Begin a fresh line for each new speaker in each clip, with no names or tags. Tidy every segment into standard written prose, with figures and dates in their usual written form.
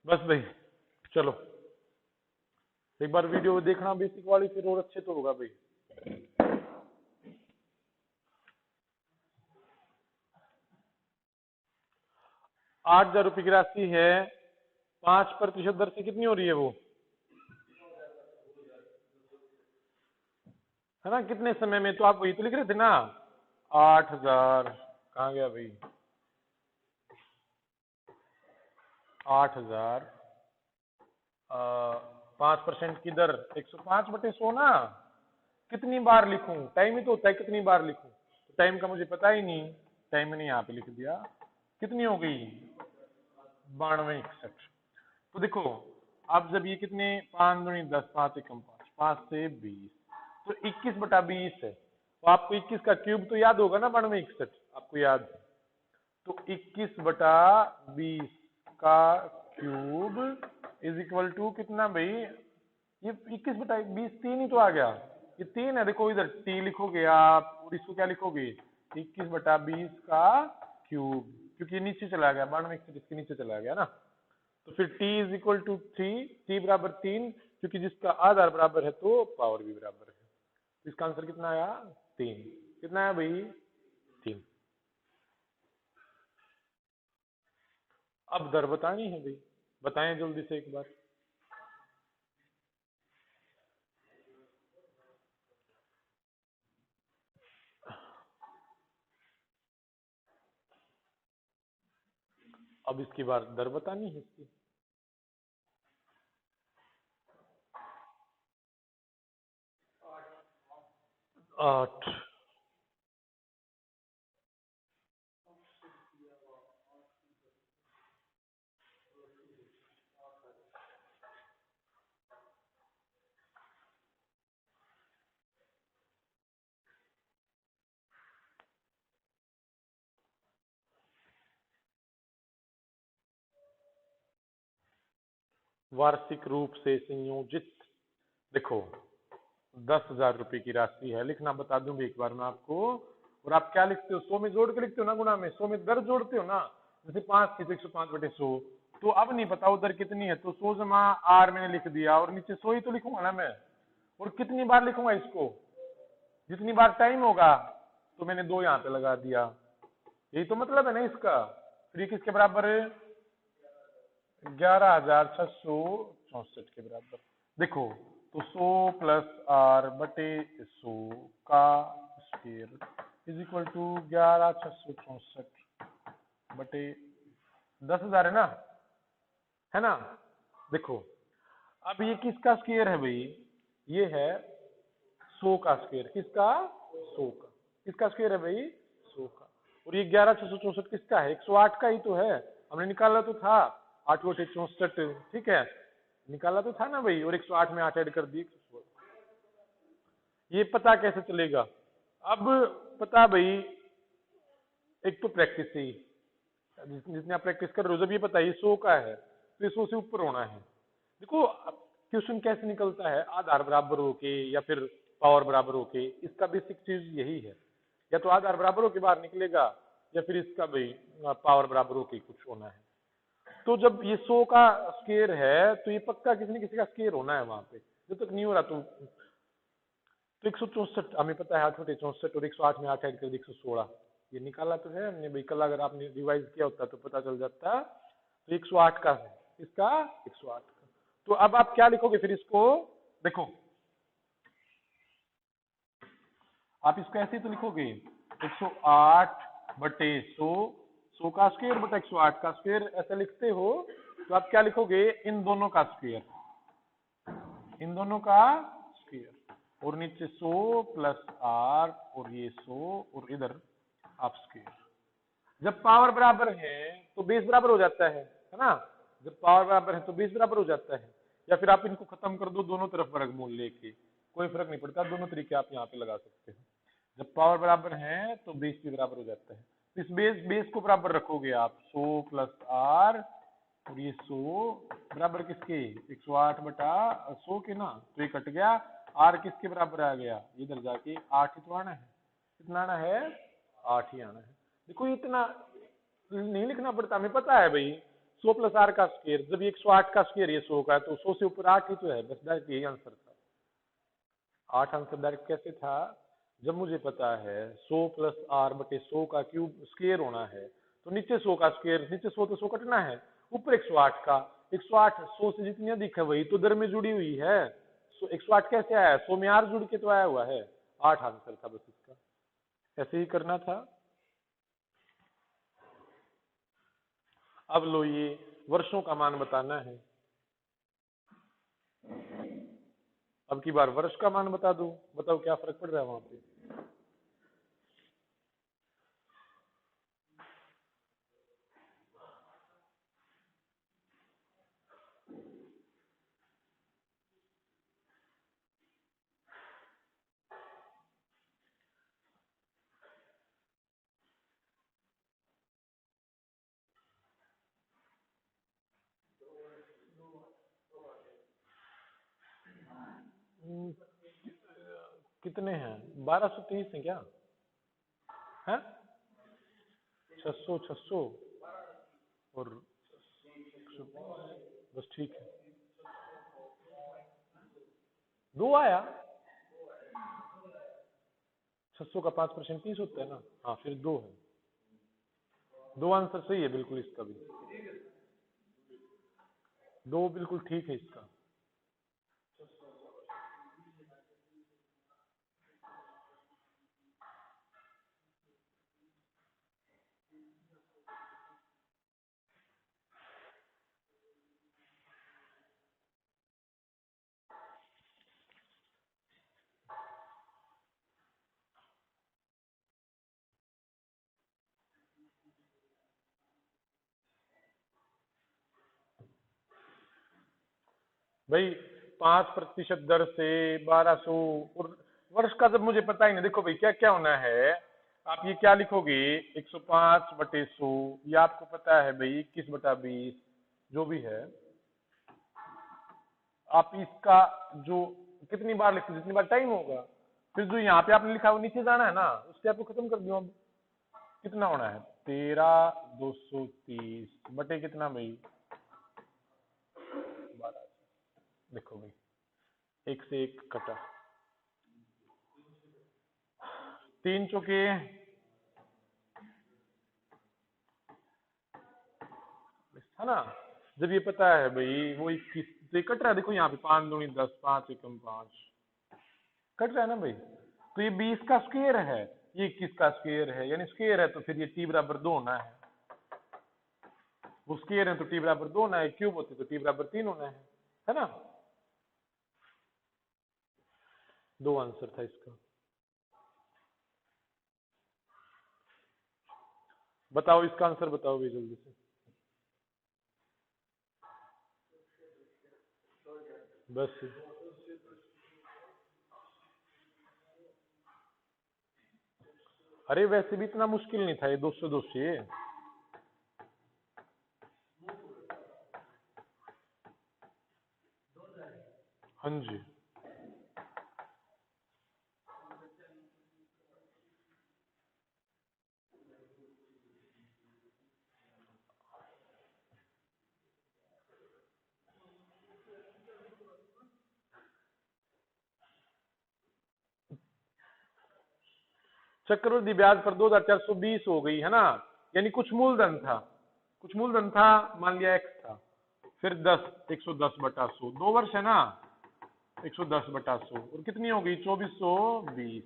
बस भाई चलो एक बार वीडियो देखना बेसिक वाली, फिर और अच्छे तो होगा भाई। 8,000 रुपए की राशि है, 5% दर से कितनी हो रही है वो, है ना? कितने समय में? तो आप वही तो लिख रहे थे ना, 8,000। कहाँ गया भाई? 8,000 5% की दर 105/100 ना। कितनी बार लिखूं? टाइम ही तो होता है कितनी बार लिखूं, तो टाइम का मुझे पता ही नहीं, टाइम मैंने यहाँ पे लिख दिया। कितनी हो गई? 9261। तो देखो अब जब ये कितने, 5 दूनी 10, 5 एकम 5, 5 से 20, तो 21/20 है। तो आपको 21 का क्यूब तो याद होगा ना, 9261 आपको याद है। तो 21/20 का क्यूब इज इक्वल टू कितना भाई? ये 21/20 3 ही तो आ गया, ये 3 है। देखो इधर टी लिखोगे आप और इसको क्या लिखोगे? 21/20 का क्यूब, क्योंकि ये नीचे चला गया, 9261 इसके नीचे चला गया ना। तो फिर t is equal to 3, t बराबर 3, क्योंकि जिसका आधार बराबर है तो पावर भी बराबर है। तो इसका आंसर कितना आया? 3। कितना आया भाई? 3। अब दर बतानी है भाई, बताएं जल्दी से एक बार। अब इसकी बार दर बतानी है इसकी। 8। वार्षिक रूप से संयोजित, देखो 10,000 रुपए की राशि है, लिखना बता दूं भी एक बार मैं आपको। और आप क्या लिखते हो? 100 में जोड़ के लिखते हो ना, गुणा में 100 में दर जोड़ते हो ना। जैसे 5 थी तो 105/100, तो अब नहीं पता उधर कितनी है, तो 100 जमा आर मैंने लिख दिया, और नीचे 100 ही तो लिखूंगा ना मैं। और कितनी बार लिखूंगा इसको? जितनी बार टाइम होगा। तो मैंने 2 यहाँ पे लगा दिया, यही तो मतलब है ना इसका। फिर ये किसके बराबर है? 11,664 के बराबर। देखो तो 100 प्लस आर बटे 100 का स्क्वायर इज इक्वल टू 11,664 बटे 10,000 है ना, है ना? देखो अब ये किसका स्क्वायर है भाई? ये है 100 का स्क्वायर। किसका? 100 का। किसका स्क्वायर है भाई? 100 का। और ये 11,664 किसका है? 108 का ही तो है, हमने निकाला तो था। 8 बटे 64, ठीक है, निकाला तो था ना भाई। और 108 में 8 ऐड कर दिए, 116। ये पता कैसे चलेगा? अब पता भाई, एक तो प्रैक्टिस से ही, जितने आप प्रैक्टिस कर रहे हो, जब ये पता है 100 का है तो 100 से ऊपर होना है। देखो क्वेश्चन कैसे निकलता है, आधार बराबर होके या फिर पावर बराबर होके, इसका बेसिक चीज यही है। या तो आधार बराबर होके बाहर निकलेगा, या फिर इसका भाई पावर बराबर होके कुछ होना है। तो जब ये 100 का स्क्वायर है तो ये पक्का किसी न किसी का स्क्वायर होना है वहां पे। जब तक नहीं हो रहा तो 164 हमें पता है, 8 बटे 64, और 108 में 8 ऐड कर 116। ये निकाला तो है हमने भाई, कल अगर आपने रिवाइज किया होता तो पता चल जाता। तो 108 का है, इसका 108 का। तो अब आप क्या लिखोगे फिर इसको? देखो आप इसको ऐसे ही तो लिखोगे, 108/100, 100 का स्क्वायर बटा 108 का स्क्वायर, ऐसा लिखते हो। तो आप क्या लिखोगे? इन दोनों का स्क्वायर, इन दोनों का स्क्वायर, और नीचे 100 प्लस आर, और ये 100, और इधर आप स्क्वायर। जब पावर बराबर है तो बेस बराबर हो जाता है ना? जब पावर बराबर है तो बेस बराबर हो जाता है। या फिर आप इनको खत्म कर दो दोनों तरफ वर्गमूल लेके, कोई फर्क नहीं पड़ता, दोनों तरीके आप यहाँ पे लगा सकते हो। जब पावर बराबर है तो बेस भी बराबर हो जाता है। तो इस बेस को बराबर रखोगे आप, 100 प्लस आर, और ये 100 बराबर किसके? 108/100 के ना। तो ये कट गया, आर किसके बराबर आ गया? इधर जाके 8 ही तो आना है। कितना आना है? 8 ही आना है। देखो इतना नहीं लिखना पड़ता, हमें पता है भाई 100 प्लस आर का स्क्वायर, जब ये 108 का स्क्वायर ये 100 का है तो 100 से ऊपर 8 ही तो है, बस डायरेक्ट यही आंसर था। 8 आंसर डायरेक्ट कैसे था, जब मुझे पता है 100 प्लस आर बटे 100 का क्यूब स्क्वायर होना है तो नीचे 100 का स्क्वायर, नीचे 100 तो 100 कटना है, ऊपर 108 का, 108 100 से जितनी अधिक है वही तो दर में जुड़ी हुई है। 108 कैसे आया, 100 में आर जुड़ के तो आया हुआ है। 8 आंसर था बस इसका, ऐसे ही करना था। अब लो ये वर्षों का मान बताना है, अब की बार वर्ष का मान बता दो, बताओ क्या फर्क पड़ रहा है वहां पे। कितने हैं, 1230 है क्या है, 600 600 और 120, बस ठीक है। 2 आया, 600 का 5% 30 होता है ना, हाँ फिर 2 है, 2 आंसर सही है बिल्कुल इसका भी, 2 बिल्कुल ठीक है इसका। भाई 5% दर से 1200, और वर्ष का जब मुझे पता ही नहीं, देखो भाई क्या क्या होना है, आप ये क्या लिखोगे, 105 बटे 100, ये आपको पता है भाई 21 बटा 20 जो भी है, आप इसका जो कितनी बार लिखते जितनी बार टाइम होगा, फिर जो यहाँ पे आपने लिखा वो नीचे जाना है ना, उसके आपको खत्म कर दो। अब कितना होना है, 13,230 बटे कितना भाई 12, देखो भाई एक से एक कटा, 3 चौके, है ना, जब ये पता है भाई वो 21 तो ये कट रहा है, देखो यहाँ पे 5 दूनी 10, 5 एकम 5 कट रहा है ना भाई, तो ये 20 का स्क्वायर है, ये 21 का स्क्वायर है, यानी स्क्वायर है तो फिर ये t बराबर 2 होना है, वो स्क्वायर है तो t बराबर 2 होना है, क्यूब होते तो t बराबर 3 होना है ना। 2 आंसर था इसका। बताओ इसका आंसर बताओ भी जल्दी से, बस अरे वैसे भी इतना मुश्किल नहीं था ये, 200 200, हाँ जी। चक्रवृद्धि ब्याज पर 2420 हो गई है ना, यानी कुछ मूलधन था, कुछ मूलधन था, मान लिया x था, फिर 10, 110 बटा 100, 2 वर्ष है ना, 110 बटा 100 और कितनी हो गई 2420,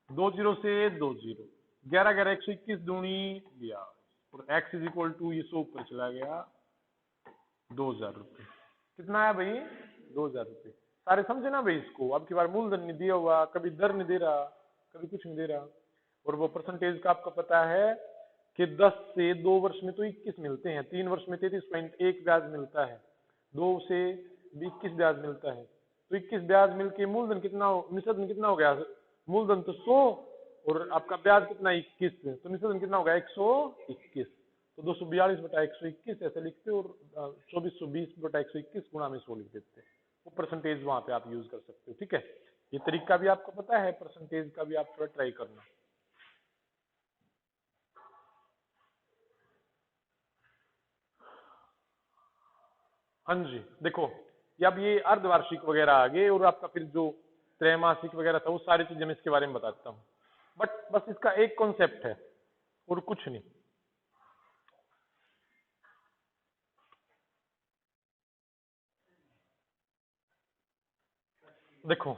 2 जीरो से 2 जीरो, 11 11 121 दूनी ब्याज, और x इज इक्वल टू ये 100 ऊपर चला गया 2000 रुपये, कितना है भाई 2000 रुपये। सारे समझे ना भाई इसको, अब की बार मूलधन नहीं दिया हुआ, कभी दर नहीं दे रहा, कभी कुछ नहीं दे रहा, और वो परसेंटेज का आपको पता है कि 10 से 2 वर्ष में तो 21 मिलते हैं, 3 वर्ष में 33.1 ब्याज मिलता है, 2 से 21 ब्याज मिलता है, तो 21 ब्याज मिलके मूलधन कितना निषेधन कितना हो गया, मूलधन तो 100 और आपका ब्याज कितना 21, तो निषेधन कितना होगा 121, तो 242 बटा 121 ऐसे लिखते और 2420 बटा 121 गुणा में 100 लिख देते, वो परसेंटेज वहां पे आप यूज कर सकते हो। ठीक है, ये तरीका भी आपको पता है, परसेंटेज का भी आप थोड़ा ट्राई करना। हाँ जी देखो, अब ये अर्धवार्षिक वगैरह आ गए, और आपका फिर जो त्रैमासिक वगैरह था वो सारी चीजें मैं इसके बारे में बताता हूँ। बट बस इसका एक कॉन्सेप्ट है और कुछ नहीं। देखो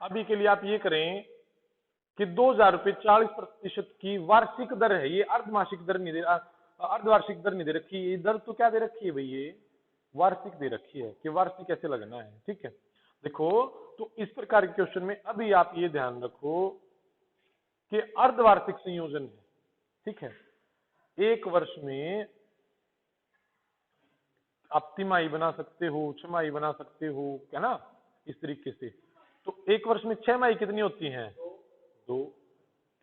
अभी के लिए आप ये करें कि 2,000 रुपये 40% की वार्षिक दर है, ये अर्धमासिक दर नहीं दे, अर्धवार्षिक दर नहीं दे रखी, ये दर तो क्या दे रखी है भाई, ये वार्षिक दे रखी है कि वार्षिक कैसे लगना है। ठीक है, देखो तो इस प्रकार के क्वेश्चन में अभी आप ये ध्यान रखो कि अर्धवार्षिक संयोजन है। ठीक है, एक वर्ष में आप तिमाही बना सकते हो, छमाही बना सकते हो, है ना, इस तरीके से। तो एक वर्ष में 6 माही कितनी होती हैं? 2।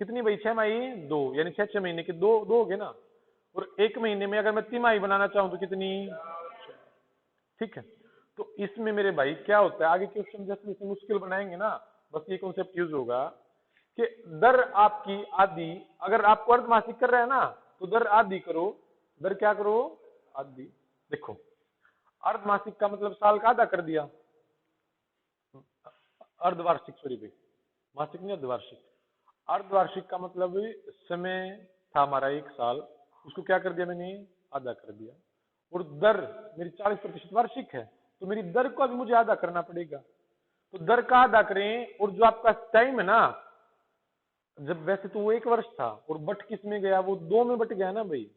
कितनी भाई? 6 माही 2, यानी 6 महीने के दो हो गए ना। और एक महीने में अगर मैं तिमाही बनाना चाहूं तो कितनी? ठीक है, तो इसमें मेरे भाई क्या होता है, आगे क्वेश्चन जैसे जैसे मुश्किल बनाएंगे ना, बस ये कॉन्सेप्ट यूज होगा कि दर आपकी आधी, अगर आपको अर्धमासिक कर रहा है ना तो दर आधी करो, दर क्या करो? आधी। देखो अर्धमासिक का मतलब साल का आधा कर दिया, अर्धवार्षिक सॉरी भाई, मासिक नहीं अर्धवार्षिक। अर्धवार्षिक का मतलब समय था हमारा 1 साल, उसको क्या कर दिया मैंने? आधा कर दिया। और दर मेरी 40% वार्षिक है, तो मेरी दर को अभी मुझे आधा करना पड़ेगा, तो दर का आधा करें। और जो आपका टाइम है ना, जब वैसे तो वो 1 वर्ष था और बट किस में गया? वो 2 में बट गया ना भाई,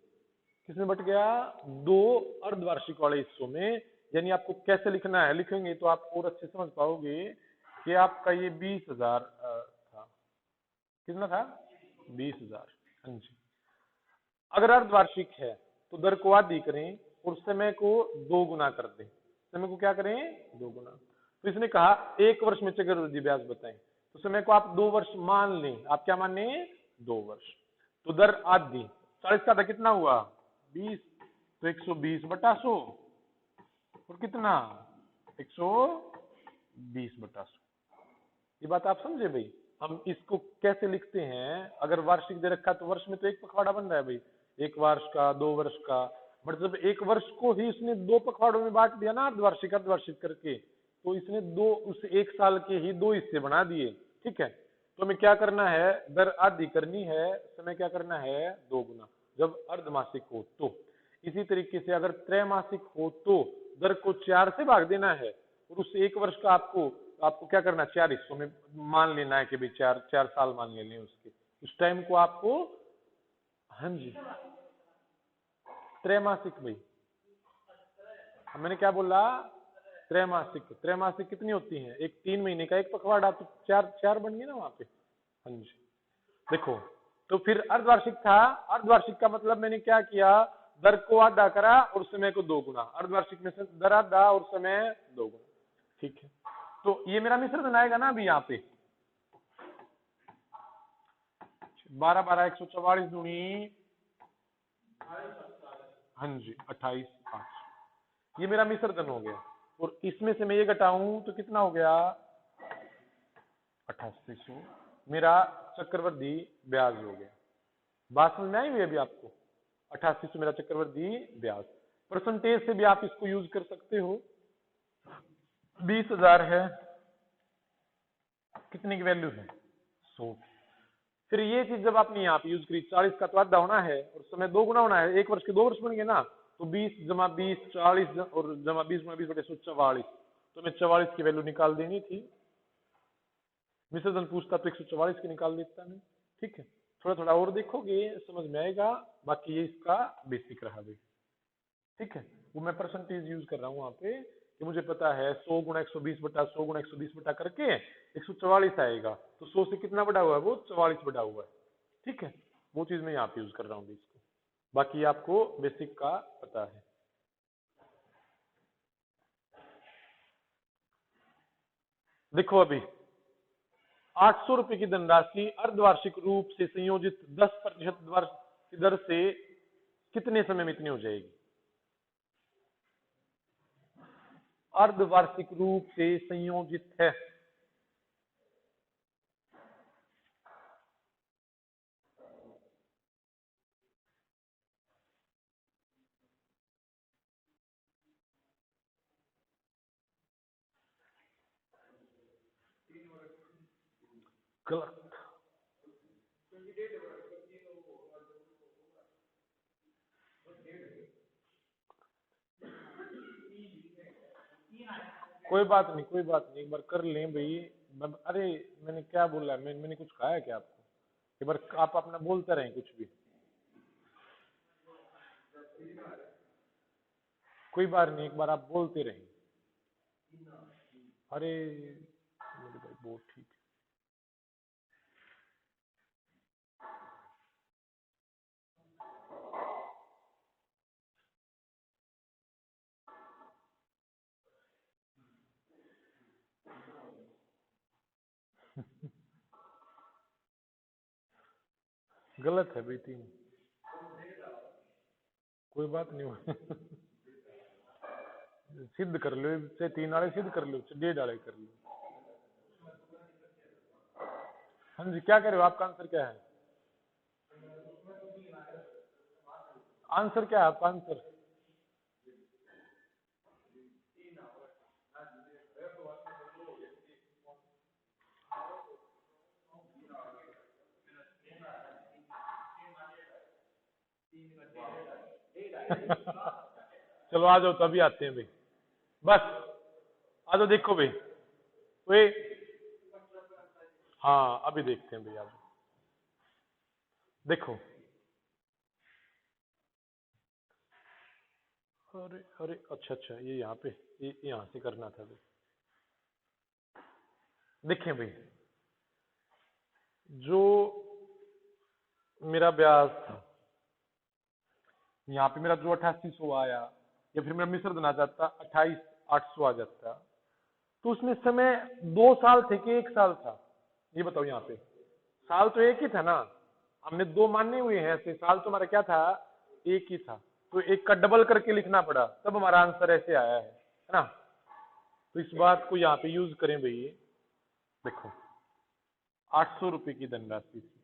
किस में बट गया? 2 अर्धवार्षिक वाले हिस्सों में। यानी आपको कैसे लिखना है, लिखेंगे तो आप और अच्छे समझ पाओगे कि आपका ये 20,000 था। कितना था? 20,000। हाँ जी, अगर अर्धवार्षिक है तो दर को आधी करें और समय को 2 गुना कर दें। समय को क्या करें? 2 गुना। तो इसने कहा 1 वर्ष में चक्रवृद्धि ब्याज बताएं, तो समय को आप 2 वर्ष मान लें। आप क्या मान लें? 2 वर्ष। तो दर आधी, 40 का आधा कितना हुआ? 20। तो 120/100, और कितना? 120/100। ये बात आप समझे भाई? हम इसको कैसे लिखते हैं? अगर वार्षिक दे रखा तो वर्ष में तो एक पखवाड़ा बन रहा है भाई, 1 वर्ष का, 2 वर्ष का। बट जब 1 वर्ष को ही इसने 2 पखवाड़ों में बांट दिया ना, अर्धवार्षिक अर्धवार्षिक करके, तो इसने उस 1 साल के ही 2 हिस्से बना दिए। ठीक है, तो हमें क्या करना है? दर आधी करनी है, समय क्या करना है? 2 गुना, जब अर्धमासिक हो तो। इसी तरीके से अगर त्रैमासिक हो तो दर को 4 से भाग देना है, और उस 1 वर्ष का आपको क्या करना है? 4 हिस्सों में मान लेना है कि भाई 4 साल मान लेने उसके, उस टाइम को आपको। हाँ जी, त्रैमासिक भाई, मैंने क्या बोला? त्रैमासिक। त्रैमासिक कितनी होती हैं? एक 3 महीने का एक पखवाड़ा, तो 4 बन गए ना वहां पे। हाँ जी, देखो तो फिर अर्धवार्षिक था। अर्धवार्षिक का मतलब मैंने क्या किया? दर को आधा करा और समय को 2 गुना। अर्धवार्षिक में से दर आधा और समय 2 गुना। ठीक है, तो ये मेरा मिश्रण आएगा ना अभी यहाँ पे 12 12 144 दूनी, हाँ जी 28/5, ये मेरा मिश्रण हो गया। और इसमें से मैं ये घटाऊं तो कितना हो गया? 8800 मेरा चक्रवृद्धि ब्याज हो गया। बात समझ में आई हुई अभी आपको? 8800 मेरा चक्रवृद्धि ब्याज। परसेंटेज से भी आप इसको यूज कर सकते हो। 20,000 है, कितने की वैल्यू है? 100। फिर ये चीज जब आपने यहाँ पे यूज करी, 40 का तो आधा होना है और समय 2 गुना होना है, 1 वर्ष के 2 वर्ष बन गए ना, तो 20 जमा 20 40 और जमा 20 गुना 20/144, तो मैं 44 की वैल्यू निकाल देनी थी। मिश्रण पूछता तो 144 की निकाल देता मैं। ठीक है, थोड़ा थोड़ा और देखोगे समझ में आएगा, बाकी ये इसका बेसिक रहा भाई। ठीक है, वो मैं परसेंटेज यूज कर रहा हूँ वहां पे कि मुझे पता है 100 गुणा 120 बटा 100 गुणा 120 बटा करके 144 आएगा, तो 100 से कितना बड़ा हुआ है? वो 44 बटा हुआ है। ठीक है, वो चीज मैं यहाँ पे यूज कर रहा हूँ इसको, बाकी आपको बेसिक का पता है। देखो अभी 800 रुपए की धनराशि अर्धवार्षिक रूप से संयोजित 10% वर्ष की दर से कितने समय में इतनी हो जाएगी? अर्धवार्षिक रूप से संयोजित है, गलत। कोई बात नहीं, कोई बात नहीं, एक बार कर लें भाई। अरे मैंने क्या बोला है? मैंने कुछ कहा है क्या आपको? एक बार आप अपना बोलते रहें कुछ भी, कोई बात नहीं, एक बार आप बोलते रहें। अरे मेरे भाई बहुत ठीक है। गलत है भाई 3। कोई बात नहीं। सिद्ध कर लो, चाहे 3 आड़े सिद्ध कर लो, चाहे 1.5 आड़े कर लो। हाँ जी, क्या कह रहे हो? आपका आंसर क्या है? आंसर क्या है आपका आंसर? चलो आ जाओ, तभी आते हैं भाई, बस आ जाओ। देखो भाई, वे हाँ अभी देखते हैं भाई, आप देखो। अरे अरे, अच्छा अच्छा, ये यहाँ पे, ये यहाँ से करना था भाई। देखें भाई, जो मेरा ब्याज था यहाँ पे, मेरा जो 8800 आया, या फिर मेरा मिश्र देना चाहता 28800 आ जाता, तो उसमें समय 2 साल थे कि 1 साल था? ये बताओ। यहाँ पे साल तो एक ही था ना, हमने 2 माने हुए हैं ऐसे। साल तो हमारा क्या था? एक ही था, तो एक का डबल करके लिखना पड़ा, तब हमारा आंसर ऐसे आया है ना? तो इस बात को यहाँ पे यूज करें भाई। देखो 800 रुपए की धनराशि थी,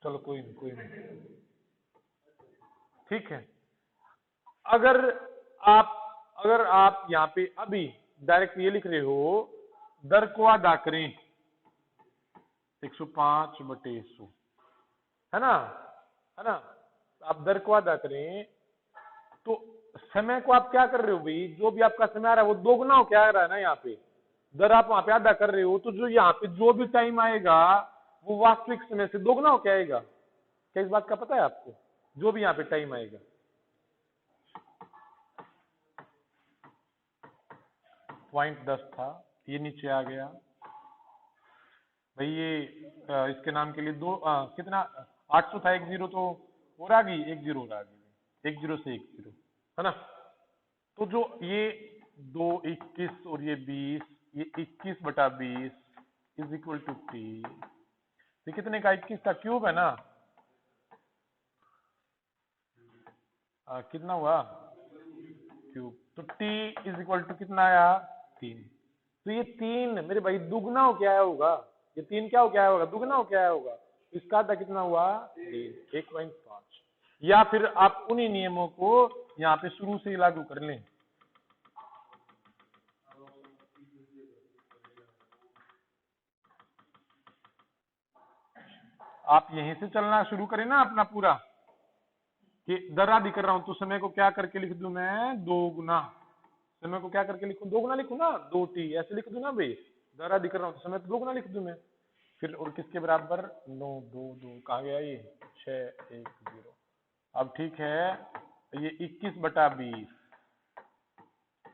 चलो कोई नहीं, कोई नहीं, ठीक है। अगर आप अगर आप यहाँ पे अभी डायरेक्ट ये लिख रहे हो, दर को अदा करें 105/100, है ना? है ना? आप दर को अदा करें, तो समय को आप क्या कर रहे हो भाई? जो भी आपका समय आ रहा है वो दोगुना हो क्या आ रहा है ना? यहाँ पे दर आप वहां पे अदा कर रहे हो, तो जो यहाँ पे जो भी टाइम आएगा वो वास्तविक समय से दोगुना हो क्या आएगा? क्या इस बात का पता है आपको? जो भी यहाँ पे टाइम आएगा, पॉइंट 10 था, ये नीचे आ गया भाई। ये इसके नाम के लिए कितना 800 था, 1 जीरो तो और आ गई, 1 जीरो और आ गई, 1 जीरो से 1 जीरो, है ना? तो जो ये 2 21 और ये 20, ये 21/20 इज इक्वल टू टी। ये कितने का? 21 का क्यूब है ना? कितना हुआ? क्यूब। तो टी इज इक्वल टू कितना आया? 3। तो ये 3 मेरे भाई दुगना हो क्या आया होगा? ये 3 क्या हो क्या आया होगा? दुगना हो क्या आया होगा? इसका आधा कितना हुआ? 1.5। या फिर आप उन्हीं नियमों को यहाँ पे शुरू से ही लागू कर लें। आप यहीं से चलना शुरू करें ना अपना पूरा, कि दर आदि कर रहा हूं तो समय को क्या करके लिख दूं मैं? 2 गुना। समय को क्या करके लिखूं? 2 गुना लिखूं ना, 2t ऐसे लिख दूं ना भाई। दर आदि कर रहा हूं तो समय तो 2 गुना लिख दूं मैं। फिर और किसके बराबर? 9 2 2 कहाँ गया ये? 6 1 0। अब ठीक है, ये 21/20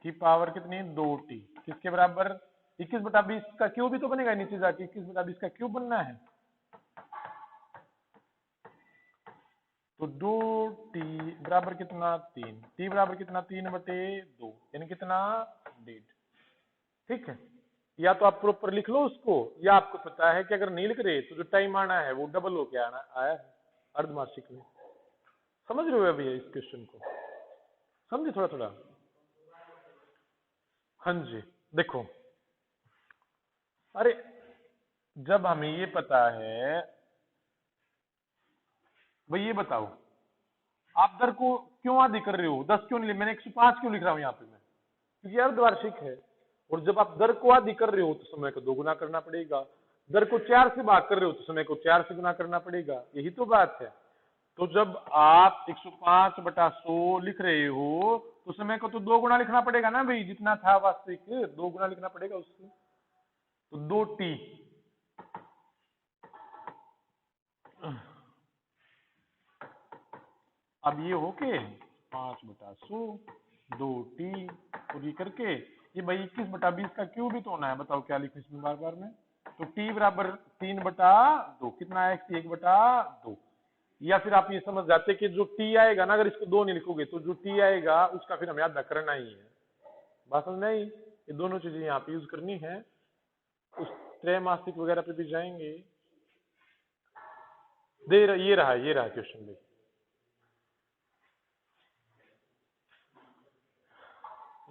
की पावर कितनी? 2t किसके बराबर? 21/20 का क्यूब भी तो बनेगा नीचे जाके, 21/20 का क्यूब बनना है। तो 2t बराबर कितना? 3। t बराबर कितना? 3/2, यानी कितना? 1.5। ठीक है, या तो आप प्रॉपर लिख लो उसको, या आपको पता है कि अगर नहीं लिख रहे तो जो टाइम आना है वो डबल हो के आना आया है अर्धमासिक में। समझ रहे हो अभी इस क्वेश्चन को? समझे थोड़ा थोड़ा? हाँ जी। देखो, अरे जब हमें ये पता है भाई, ये बताओ आप दर को क्यों आदि कर रहे हो? 10 क्यों नहीं? मैंने 105 क्यों लिख रहा हूं यहाँ पे मैं? क्योंकि अर्धवार्षिक है, और जब आप दर को आदि कर रहे हो तो समय को दोगुना करना पड़ेगा। दर को 4 से भाग कर रहे हो तो समय को 4 से गुना करना पड़ेगा, यही तो बात है। तो जब आप 105/100 लिख रहे हो तो समय को तो 2 गुना लिखना पड़ेगा ना भाई, जितना था वास्तविक 2 गुना लिखना पड़ेगा उससे, तो 2t। अब ये हो के 5/100 2t और ये करके ये भाई 21/20 का क्यूब ही तो होना है। बताओ क्या लिखूं इसमें बार बार में, तो t बराबर 3/2 कितना है, 1/2। या फिर आप ये समझ जाते कि जो t आएगा ना, अगर इसको 2 नहीं लिखोगे तो जो t आएगा उसका फिर हमें याद करना ही है। बात समझ में आई? ये दोनों चीजें यहाँ पे यूज करनी है, उस त्रैमासिक वगैरह पे भी जाएंगे। ये रहा क्वेश्चन भाई।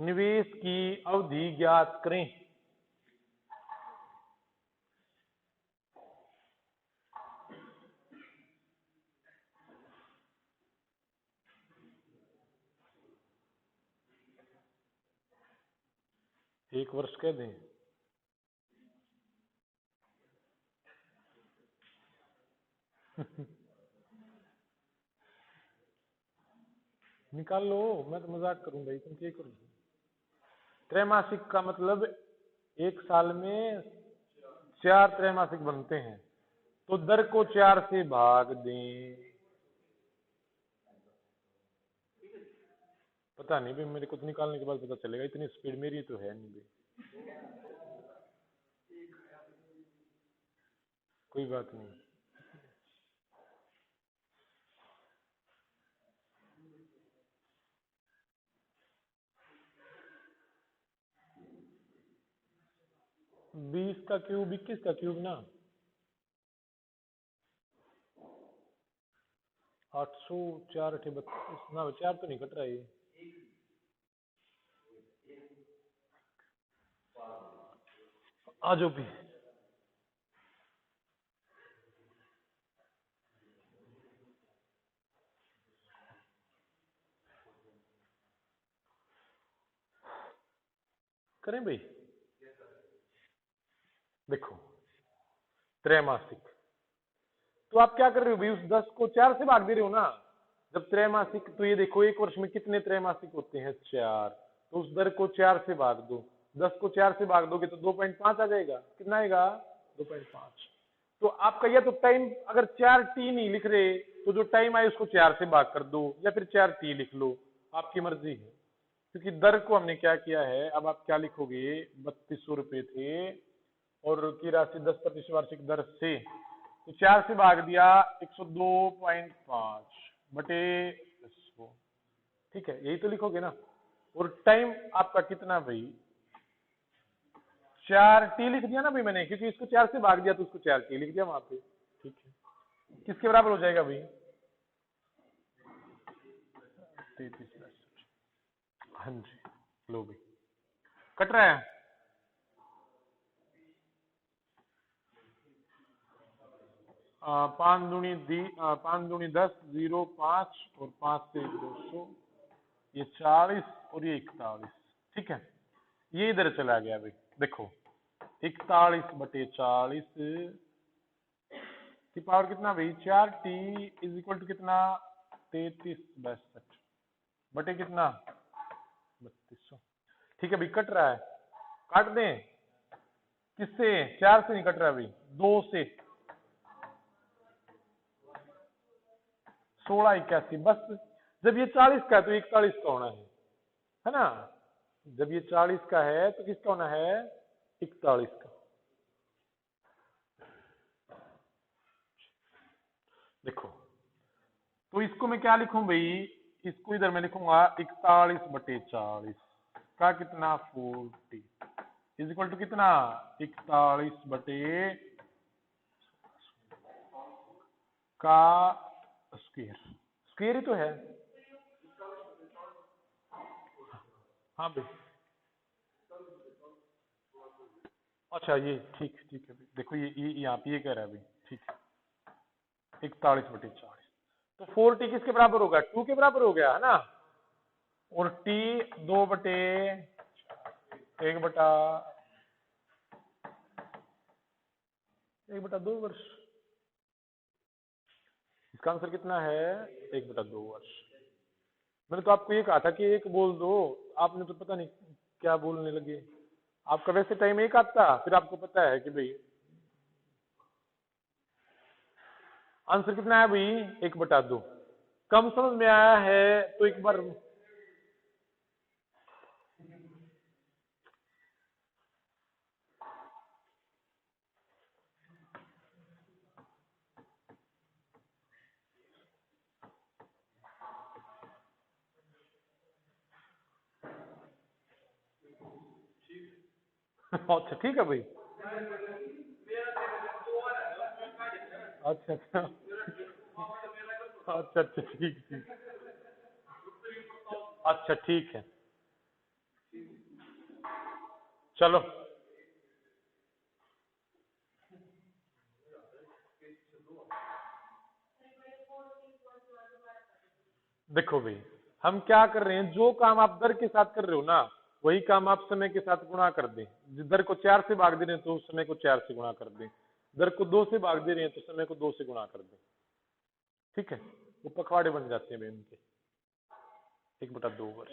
निवेश की अवधि ज्ञात करें। एक वर्ष कह दें, निकाल लो, मैं तो मजाक करूं भाई, तुम क्या करो। त्रैमासिक का मतलब एक साल में 4 त्रैमासिक बनते हैं, तो दर को 4 से भाग दें। पता नहीं भाई, मेरे को तो निकालने के बाद पता चलेगा, इतनी स्पीड मेरी तो है नहीं भाई। कोई बात नहीं। बीस का क्यूब 21 का क्यूब ना, 800 4 8 32 ना, 4 तो नहीं कट रहा ये। आज भी करें भाई। देखो त्रैमासिक, तो आप क्या कर रहे हो भाई, उस 10 को 4 से भाग दे रहे हो ना। जब त्रैमासिक, तो ये देखो एक वर्ष में कितने त्रैमासिक होते हैं, 4, तो उस दर को 4 से भाग दो। 10 को 4 से भाग दोगे तो 2.5 आ जाएगा। कितना आएगा? 2.5। तो आपका या तो टाइम, अगर 4t नहीं लिख रहे तो जो टाइम आए उसको 4 से भाग कर दो, या फिर 4t लिख लो, आपकी मर्जी है। क्योंकि दर को हमने क्या किया है, अब आप क्या लिखोगे, 3200 रुपए थे और की राशि 10% वार्षिक दर से, तो 4 से भाग दिया 102.5 बटे 100। ठीक है, यही तो लिखोगे ना। और टाइम आपका कितना भाई, 4t लिख दिया ना भाई मैंने, क्योंकि इसको 4 से भाग दिया तो उसको 4t लिख दिया वहां पे। ठीक है, किसके बराबर हो जाएगा भाई? 33। हाँ जी, लो भाई, कट रहा है। 5 दूनी 10 0 5 और 5 से 200, ये 40 और ये 41। ठीक है, ये इधर चला गया भाई। देखो 41/40 की पावर कितना भाई, 4t इज इक्वल टू कितना, 33/62 बटे कितना, 3200। ठीक है भाई, कट रहा है, काट दें। किससे? 4 से नहीं कट रहा भाई, 2 से। 1681 बस। जब ये 40 का है तो 41 का होना है ना। जब ये 40 का है तो किसका होना है, 41 का। देखो, तो इसको मैं क्या लिखूं भाई, इसको इधर मैं लिखूंगा 41/40 का कितना, 40 इज इक्वल टू कितना, 41 का स्क्वायर। स्क्वायर ही तो है। हाँ भाई, अच्छा ये ठीक ठीक है भाई। देखो ये यहाँ पे ये कह रहा है भाई, ठीक है, 41/40। तो 4t किसके बराबर होगा, 2 के बराबर हो गया है ना। और t 2/1 1/2 वर्ष। इसका आंसर कितना है? 1/2 वर्ष। मैंने तो आपको ये कहा था कि एक बोल दो, आपने तो पता नहीं क्या बोलने लगे। आपका वैसे टाइम एक आता, फिर आपको पता है कि भाई आंसर कितना है भाई? 1/2। कम समझ में आया है तो एक बार अच्छा ठीक है भाई। अच्छा अच्छा अच्छा अच्छा ठीक ठीक। अच्छा ठीक है, चलो। देखो भाई, हम क्या कर रहे हैं, जो काम आप दर के साथ कर रहे हो ना, वही काम आप समय के साथ गुणा कर दें। दर को 4 से भाग दे रहे हैं तो समय को 4 से गुणा कर दें। दर को 2 से भाग दे रहे हैं तो समय को 2 से गुणा कर दें। ठीक है, वो पखवाड़े बन जाते हैं भाई उनके। 1/2 वर्ष।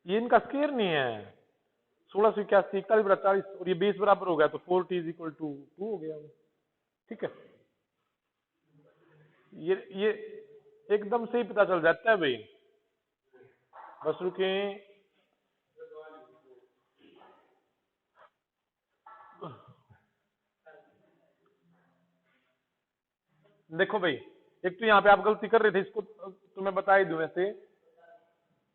ये इनका स्केयर नहीं है। 1681 41/40 और ये बेस बराबर हो गया तो 4t = 2 हो गया। ठीक है, ये एकदम से ही पता चल जाता है भाई। बस रुके, देखो भाई, एक तो यहाँ पे आप गलती कर रहे थे, इसको तो मैं बता ही दूं वैसे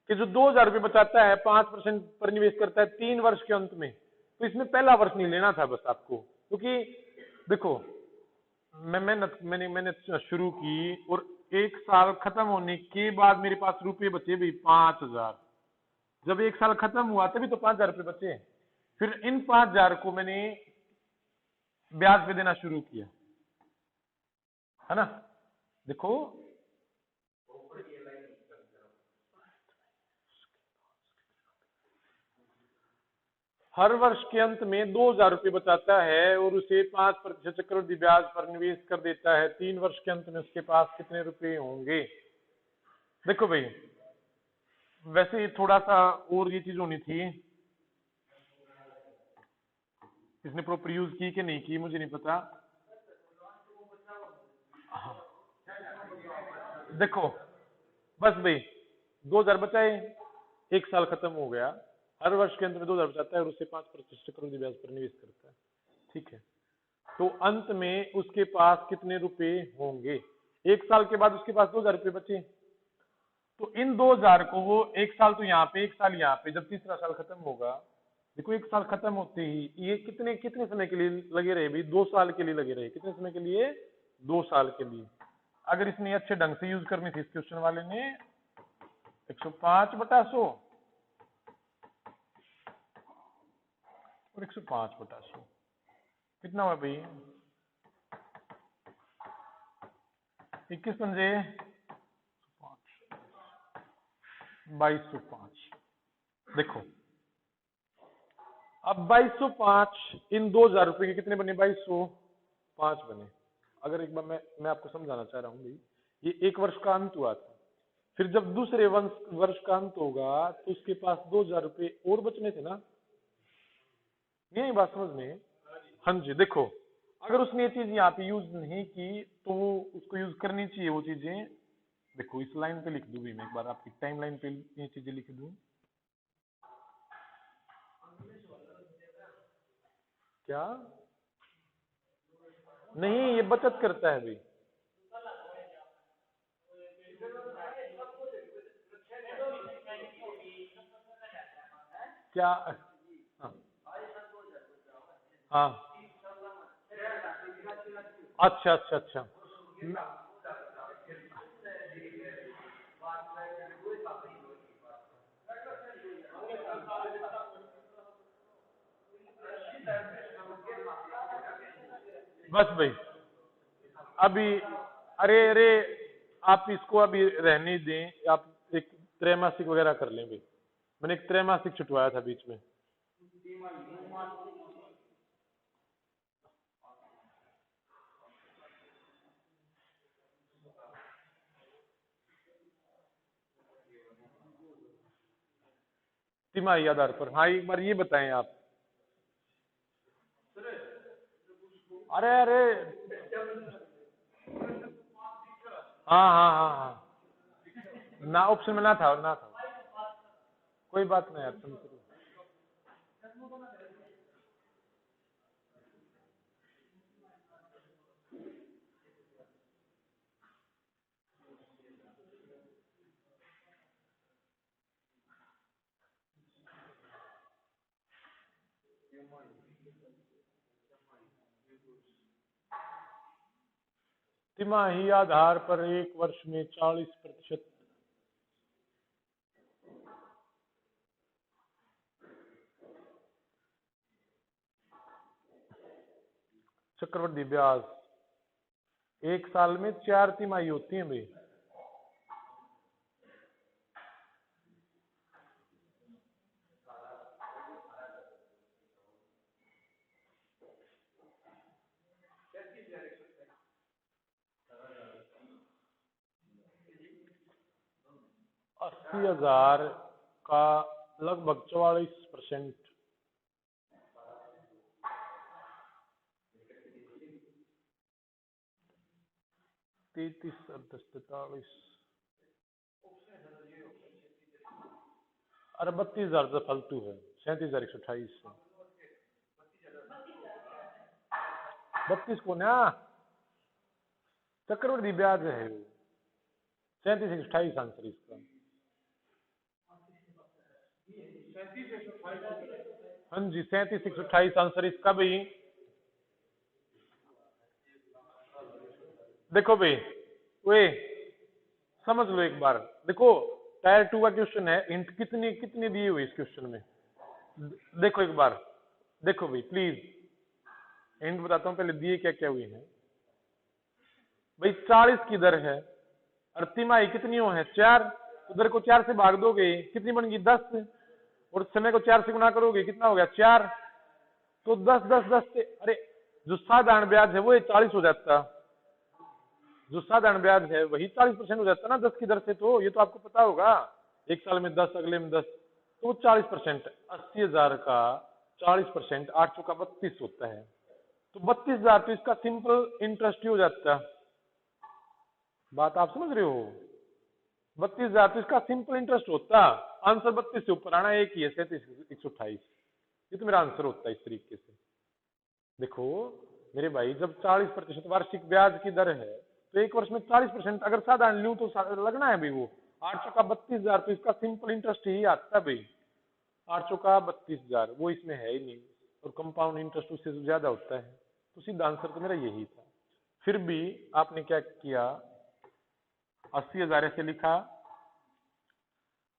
कि जो 2000 रुपये बचाता है 5% पर निवेश करता है 3 वर्ष के अंत में, तो इसमें पहला वर्ष नहीं लेना था बस आपको, क्योंकि देखो मैंने शुरू की और 1 साल खत्म होने के बाद मेरे पास रुपए बचे भाई 5000। जब 1 साल खत्म हुआ तभी तो 5000 रुपये बचे। फिर इन 5000 को मैंने ब्याज पे देना शुरू किया, है ना। देखो हर वर्ष के अंत में 2000 रुपये बचाता है और उसे 5% चक्रवृद्धि ब्याज पर निवेश कर देता है। 3 वर्ष के अंत में उसके पास कितने रुपए होंगे? देखो भाई, वैसे थोड़ा सा और ये चीज होनी थी, इसने प्रॉपर यूज की कि नहीं की मुझे नहीं पता। देखो बस भाई 2000 बचाए, 1 साल खत्म हो गया, हर वर्ष के अंत में 2000 बचाता है और उससे 5% चक्रवृद्धि ब्याज पर निवेश करता है। ठीक है, तो अंत में उसके पास कितने रुपए होंगे? 1 साल के बाद उसके पास 2000 रुपये बचे, तो इन 2000 को वो 1 साल तो यहाँ पे 1 साल यहाँ पे, जब तीसरा साल खत्म होगा, देखो 1 साल खत्म होते ही ये कितने कितने समय के लिए लगे रहे भाई? 2 साल के लिए लगे रहे। कितने समय के लिए? 2 साल के लिए। अगर इसने अच्छे ढंग से यूज करनी थी इस क्वेश्चन वाले ने, 105/100 और 105/100 कितना हुआ भाई? 21 पंजे 2205। देखो अब 2205 इन 2000 रुपए के कितने बने? 2205 बने। अगर एक बार मैं आपको समझाना चाह रहा हूँ भाई, ये 1 वर्ष का अंत हुआ था, फिर जब दूसरे वर्ष का अंत होगा तो उसके पास 2000 रुपये और बचने थे ना। नहीं बात समझ में? हाँ जी, देखो अगर उसने ये चीज यहाँ पे यूज नहीं की तो वो उसको यूज करनी चाहिए वो चीजें। देखो इस लाइन पे लिख दूं भी मैं एक बार, आपकी टाइम लाइन पे ये चीजें लिख दूं। क्या? नहीं, ये बचत करता है भाई। क्या? हाँ हाँ, अच्छा अच्छा अच्छा। बस भाई अभी, अरे अरे आप इसको अभी रहने दें, आप एक त्रैमासिक वगैरह कर लें भाई। मैंने एक त्रैमासिक छुटवाया था बीच में। तिमाही आधार पर। हाँ एक बार ये बताएं आप। अरे अरे हाँ हाँ हाँ हाँ ना, ऑप्शन में ना था, ना था। कोई बात नहीं यार, तुम करो। तिमाही आधार पर एक वर्ष में 40%। चक्रवृद्धि ब्याज एक साल में 4 तिमाही होती है भाई। अस्सी हजार का लगभग 44%। 33 10 43। अरे 32,000 तो फालतू है। 37,128 है। 32 को ना चक्रवृद्धि ब्याज है। 37,128 आंसर इसका। हाँ जी 37,128 आंसर इसका भाई। देखो भाई वे समझ लो एक बार। देखो टायर 2 का क्वेश्चन है, हिंट कितनी कितनी दी हुई इस क्वेश्चन में। देखो एक बार, देखो भाई प्लीज हिंट बताता हूँ, पहले दिए क्या क्या हुए हैं भाई। 40 की दर है और तिमाही कितनी है 4, तो दर को 4 से भाग दोगे कितनी बन गई 10, और समय को 4 से गुना करोगे कितना हो गया 4, तो 10 10 10 से अरे जो साधारण ब्याज है वो 40 हो जाता। जो साधारण ब्याज है वही 40% हो जाता ना 10 की दर से। तो ये तो आपको पता होगा, एक साल में 10 अगले में 10, तो 40%। 80,000 का 40% 8 चौका 32 होता है, तो 32,000 तो इसका सिंपल इंटरेस्ट ही हो जाता। बात आप समझ रहे हो। 32,000 तो इसका सिंपल इंटरेस्ट होता। आंसर 32 से ऊपर आना एक ही है 37,128। ये तो मेरा आंसर होता है इस तरीके से। देखो मेरे भाई जब 40% वार्षिक ब्याज की दर है तो एक वर्ष में 40% अगर साधारण लूं तो लगना है भाई वो 8 चौका 32,000 तो इसका सिंपल इंटरेस्ट ही आता है भाई। 8 चौका 32,000 वो इसमें है ही नहीं, और कंपाउंड इंटरेस्ट उससे ज्यादा होता है। तो सीधा आंसर तो मेरा यही था। फिर भी आपने क्या किया 80,000 ऐसे लिखा,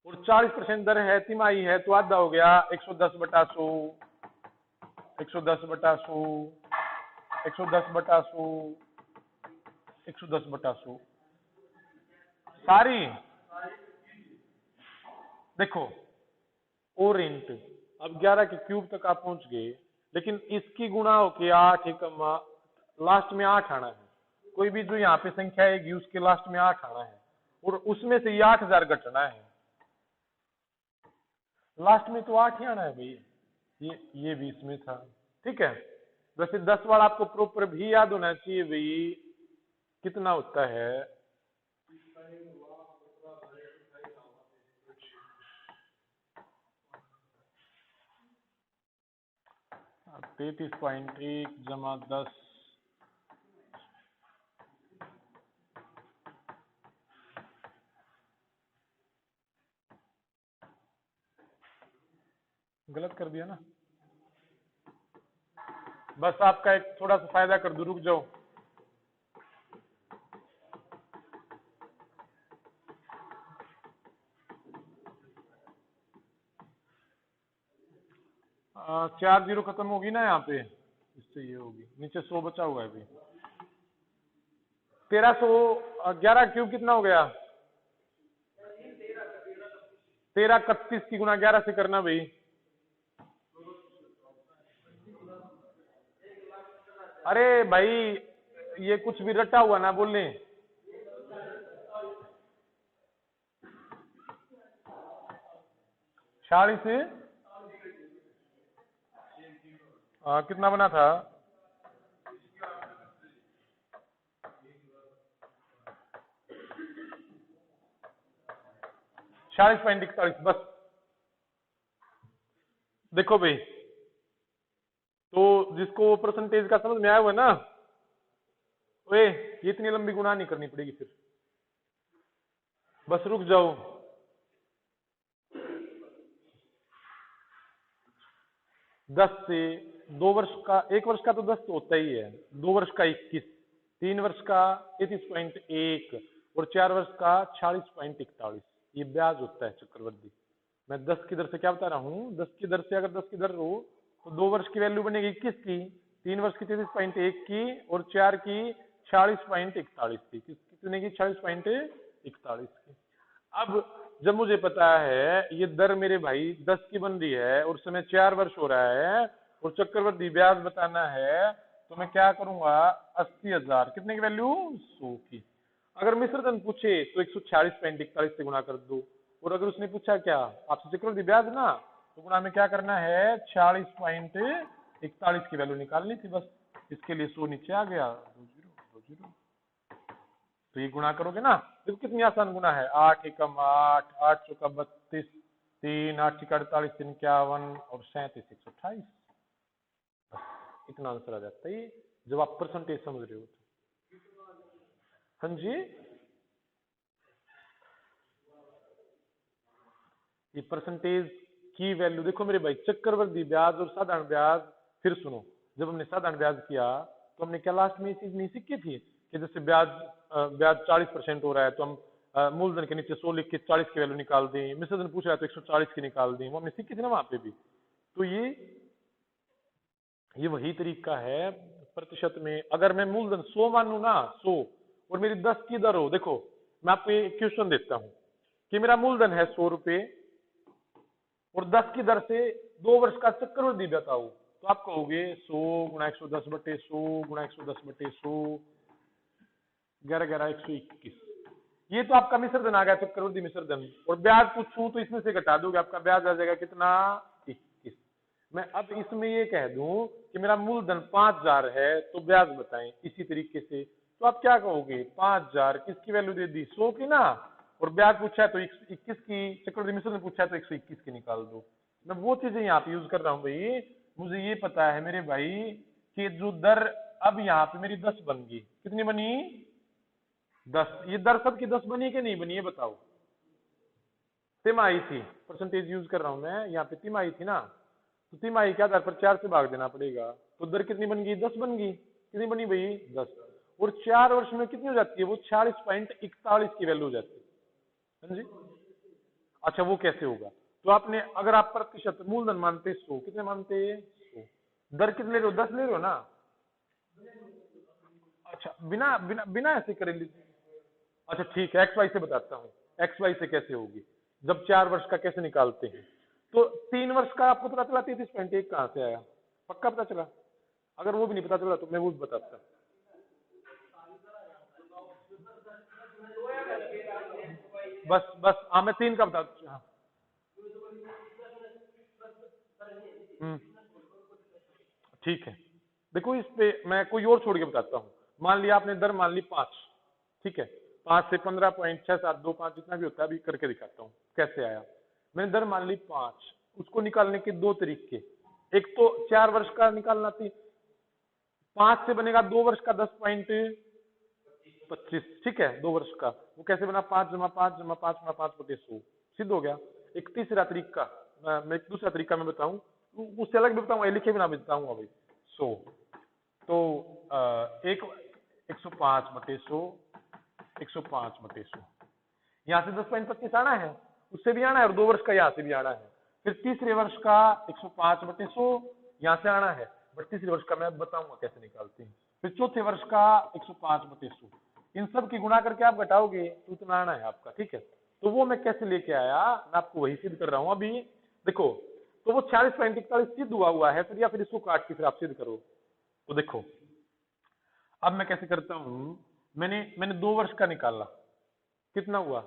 और 40% दर है तिमाही है तो आधा हो गया 110/100, 110/100, 110/100, 110/100 सारी। देखो और इंट अब 11 के क्यूब तक आप पहुंच गए, लेकिन इसकी गुणा होके 8 एकम लास्ट में 8 आना है। कोई भी जो यहाँ पे संख्या आएगी उसके लास्ट में 8 आना है, और उसमें से ये 8,000 घटना है। लास्ट में तो 8 ही आना है भाई। ये भी इसमें था। ठीक है, वैसे 10 वाला आपको प्रॉपर भी याद होना चाहिए भाई कितना होता है। 33.1 जमा 10, गलत कर दिया ना। बस आपका एक थोड़ा सा फायदा कर दूं, रुक जाओ। चार जीरो खत्म होगी ना यहाँ पे, इससे ये होगी, नीचे 100 बचा हुआ है अभी। 1311 क्यूब कितना हो गया 1331 की गुना 11 से करना भाई। अरे भाई ये कुछ भी रटा हुआ ना बोलने। 46 कितना बना था? 40.41। बस देखो भाई, तो जिसको परसेंटेज का समझ में आया हुआ ना, ओए ये इतनी लंबी गुणा नहीं करनी पड़ेगी फिर, बस रुक जाओ। 10 से 2 वर्ष का, 1 वर्ष का तो 10 तो होता ही है, 2 वर्ष का 21, 3 वर्ष का 33.1 और 4 वर्ष का 46.41, ये ब्याज होता है चक्रवृद्धि। मैं 10 की दर से क्या बता रहा हूँ, 10 की दर से अगर 10 की दर हो तो 2 वर्ष की वैल्यू बनेगी 21 की, 3 वर्ष की 33.1 की और 4 की 46.41 की, कितने की? 46.41 की। अब जब मुझे पता है ये दर मेरे भाई 10 की बन रही है और समय 4 वर्ष हो रहा है और चक्रवृद्धि ब्याज बताना है, तो मैं क्या करूंगा, 80,000 कितने की वैल्यू? 100 की। अगर मिश्र धन पूछे तो 146.41 से गुणा कर दो, और अगर उसने पूछा क्या आपसे चक्रवृद्धि ब्याज ना, तो गुणा में क्या करना है, 46.41 की वैल्यू निकालनी थी बस। इसके लिए 100 नीचे आ गया, 20 तो ये गुणा करोगे ना, देखो कितनी आसान गुणा है, 8 एकम 8, 8 चौका 32, 3 8 छक्का 48, 3 51 और 37 128। इतना आंसर आ जाता है जब आप परसेंटेज समझ रहे हो तो। हाँ जी, ये परसेंटेज की वैल्यू देखो मेरे भाई, चक्रवृद्धि ब्याज और साधारण ब्याज। फिर सुनो, जब हमने साधारण ब्याज किया तो हमने क्या लास्ट में ये चीज नहीं सीखी थी कि जैसे ब्याज 40% हो रहा है तो हम मूलधन के नीचे 100 लिख के 40 की वैल्यू निकाल दें, मिश्र धन पूछ रहा है तो 140 की निकाल दें, वो हमने सीखी थी ना वहां पे भी। तो ये वही तरीका है प्रतिशत में। अगर मैं मूलधन 100 मानू ना, 100 और मेरी 10 की दर हो, देखो मैं आपको एक क्वेश्चन देता हूं कि मेरा मूलधन है 100 रुपए और 10 की दर से 2 वर्ष का चक्रवृद्धि बताओ, तो आप कहोगे 100 गुणा 110 बटे 100 गुणा 110 बटे 100, 11 11 121। ये तो आपका मिश्र धन आ गया, चक्रवृद्धि मिश्र धन। और ब्याज पूछूं तो इसमें से घटा दोगे, आपका ब्याज आ जाएगा कितना, 21। मैं अब इसमें ये कह दूं कि मेरा मूलधन 5000 है तो ब्याज बताएं इसी तरीके से, तो आप क्या कहोगे, 5000 किसकी वैल्यू दे दी, 100 की ना, और ब्याज पूछा है तो 21 की, चक्रवृद्धि मिश्र धन पूछा है तो 121 की निकाल दो। मैं वो चीजें यहाँ पे यूज कर रहा हूँ भाई। मुझे ये पता है मेरे भाई कि जो दर अब यहाँ पे मेरी 10 बन गई, कितनी बनी, 10। ये दर सब की 10 बनी कि नहीं बनी, ये बताओ। तिमाही थी, परसेंटेज यूज कर रहा हूं मैं, यहाँ पे तिमाही थी ना, तो तिमाही के आधार पर 4 से भाग देना पड़ेगा, तो दर कितनी बन गई, 10 बन गई। कितनी बनी भाई, 10। और 4 वर्ष में कितनी हो जाती है, वो 46.41 की वैल्यू हो जाती है। हाँ जी, अच्छा वो कैसे होगा, तो आपने अगर आप प्रतिशत मूलधन मानते 100, कितने मानते 100, दर कितने ले रहे हो, 10 ले रहे हो ना। अच्छा बिना बिना बिना ऐसे कर लीजिए। अच्छा ठीक है, एक्स वाई से बताता हूँ, एक्स वाई से कैसे होगी, जब 4 वर्ष का कैसे निकालते हैं। तो 3 वर्ष का आपको पता चला 33.1 कहां से आया, पक्का पता चला, अगर वो भी नहीं पता चला तो मैं वो भी बताता। बस बस हाँ, मैं 3 का बता, हाँ। ठीक है, देखो इस पे मैं कोई और छोड़ के बताता हूँ। मान लिया आपने दर मान ली 5, ठीक है, 5 से 15.6725 जितना भी होता है, अभी करके दिखाता हूँ कैसे आया। मैंने दर मान ली 5, उसको निकालने के 2 तरीके, एक तो 4 वर्ष का निकालना थी, 5 से बनेगा 2 वर्ष का 10.25, ठीक है, 2 वर्ष का वो कैसे बना, 5 जमा 5 जमा 5 गुणा 5 बटे 100, सिद्ध हो गया। एक तीसरा तरीका, मैं एक दूसरा तरीका मैं बताऊं, उससे अलग भी बताऊंगा, लिखे बिना भी बताऊंगा भाई। 100 तो एक 105 बटे 100, 105 बटे 100, यहाँ से 10.25 आना है, उससे भी आना है, और 2 वर्ष का यहाँ से भी आना है। फिर तीसरे वर्ष का 105 बटे 100 यहाँ से आना है, बट तीसरे वर्ष का मैं बताऊंगा कैसे निकालते हैं। फिर चौथे वर्ष का 105 बटे 100, इन सब की गुणा करके आप घटाओगे तो उतना आना है आपका, ठीक है। तो वो मैं कैसे लेके आया, मैं आपको वही सिद्ध कर रहा हूँ अभी। देखो तो वो 40.41 सिद्ध हुआ है, फिर या फिर इसको काट के फिर आप सिद्ध करो। तो देखो अब मैं कैसे करता हूं, मैंने 2 वर्ष का निकाला, कितना हुआ,